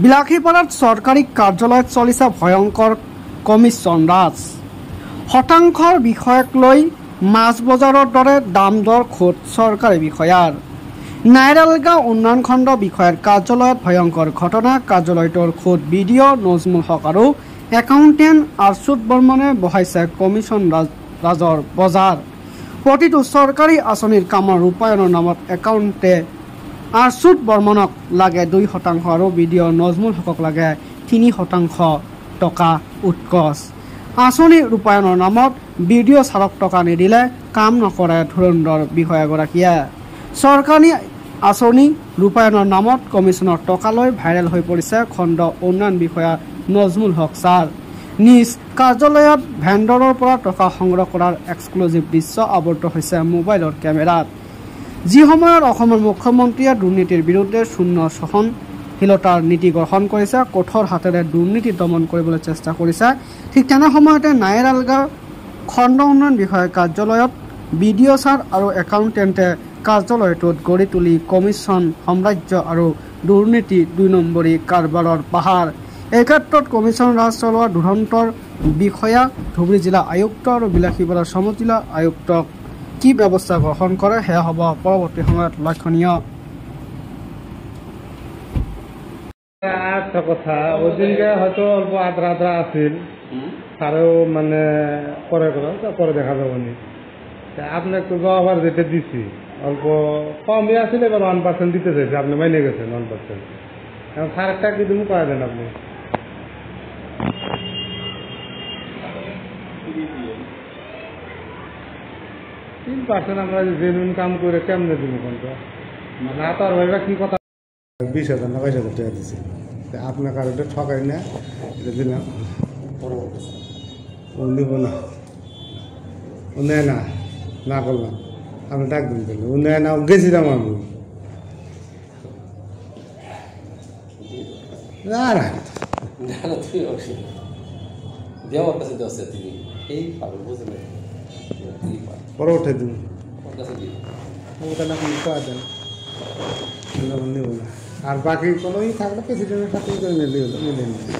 বিলাসীপাৰাত চৰকাৰী কাৰ্যালয়ত চলিছে ভয়ংকৰ কমিছন ৰাজ। শতাংশৰ বিষয়ক লৈ মাছ বজাৰৰ দৰে দাম দৰ খোদ চৰকাৰী বিষয়াৰ। নাইৰালগাঁও উন্নয়ন খণ্ড বিষয়াৰ কাৰ্যালয়ত ভয়ংকৰ ঘটনা। কাৰ্যালয়টোৰ খোদ বিডিঅ' নজমুল হক আৰু একাউণ্টেণ্ট আৰছুদ বৰ্মনে বহাইছে কমিছন ৰাজৰ বজাৰ। প্ৰতিটো চৰকাৰী আঁচনিৰ কামৰ ৰূপায়ণৰ নামত একাউণ্টে আৰছুদ বৰ্মনক লাগে 2% আৰু বিডিঅ' নজমুল হকক লাগে 3% টকা উৎকচ। আঁচনি ৰূপায়ণৰ নামত বিডিঅ' ছাৰক টকা নিদিলে কাম নকৰে ধুৰন্ধৰ বিষয়াগৰাকীয়ে। চৰকাৰী আঁচনি ৰূপায়ণৰ নামত কমিছনৰ টকা লৈ ভাইৰেল হৈ পৰিছে খণ্ড উন্নয়ন বিষয়া নজমুল হক ছাৰ। নিজ কাৰ্যালয়ত ভেণ্ডৰৰ পৰা টকা সংগ্ৰহ কৰাৰ এক্সক্লুজিভ দৃশ্য আৱদ্ধ হৈছে মোবাইলৰ কেমেৰাত। যি সময়ত অসমৰ মুখ্যমন্ত্ৰীয়ে দুৰ্নীতিৰ বিৰুদ্ধে শূন্য সহনশীলতাৰ নীতি গ্ৰহণ কৰিছে, কঠোৰ হাতেৰে দুৰ্নীতি দমন কৰিবলৈ চেষ্টা কৰিছে, ঠিক তেনে সময়তে নাইৰালগাঁও খণ্ড উন্নয়ন বিষয়াৰ কাৰ্যালয়ত বিডিঅ' ছাৰ আৰু একাউণ্টেণ্টে কাৰ্যালয়টোত গঢ়ি তুলি কমিছন সাম্ৰাজ্য আৰু দুৰ্নীতি 2 নম্বৰী কাৰবাৰৰ পাহাৰ। এই ক্ষেত্ৰত কমিছন ৰাজ চলোৱা ধুৰন্ধৰ বিষয়া ধুবুৰী জিলা আয়ুক্ত আৰু বিলাসীপাৰা সমজিলা আয়ুক্তক কি ব্যৱস্থা গ্ৰহণ কৰে সেয়া হ'ব পৰৱৰ্তী সময়ত লক্ষণীয়। একটা কথা ওইদিনকে হয়তো অল্প আদ্রা আছিল তারও মানে পরে দেখা যাবো নি। আপনি একটু আবার যেটা দিছি অল্প কমই আছিল, এবার 1% দিতে চাইছে, আপনি মাইনে গেছেন 1%। এখন সারেরটা কি তুমি করা দেন আপনি? আমরা জেনুইন কাম করে কেমনে দিব কোনটা না তো আর ভাইবা কি কথা 20,000 না 22,000 টাকা দিচ্ছি আপনার কারোটা ঠকাই না, এটা দিলাম ও নিব না, ও নেয় না, না করলাম আপনি ডাক দিন দিল ও নেয় না, গেছিলাম আমি না না তুই দেওয়ার কাছে দেওয়া তুমি এই পাগল বুঝে না পরে উঠে দিন কাছে দিই ওটা না কোনো পাওয়া যায় নেব না। আর বাকি কোনো থাকলে প্রেসিডেন্টের সাথেই করে নিলে মিলে নিলে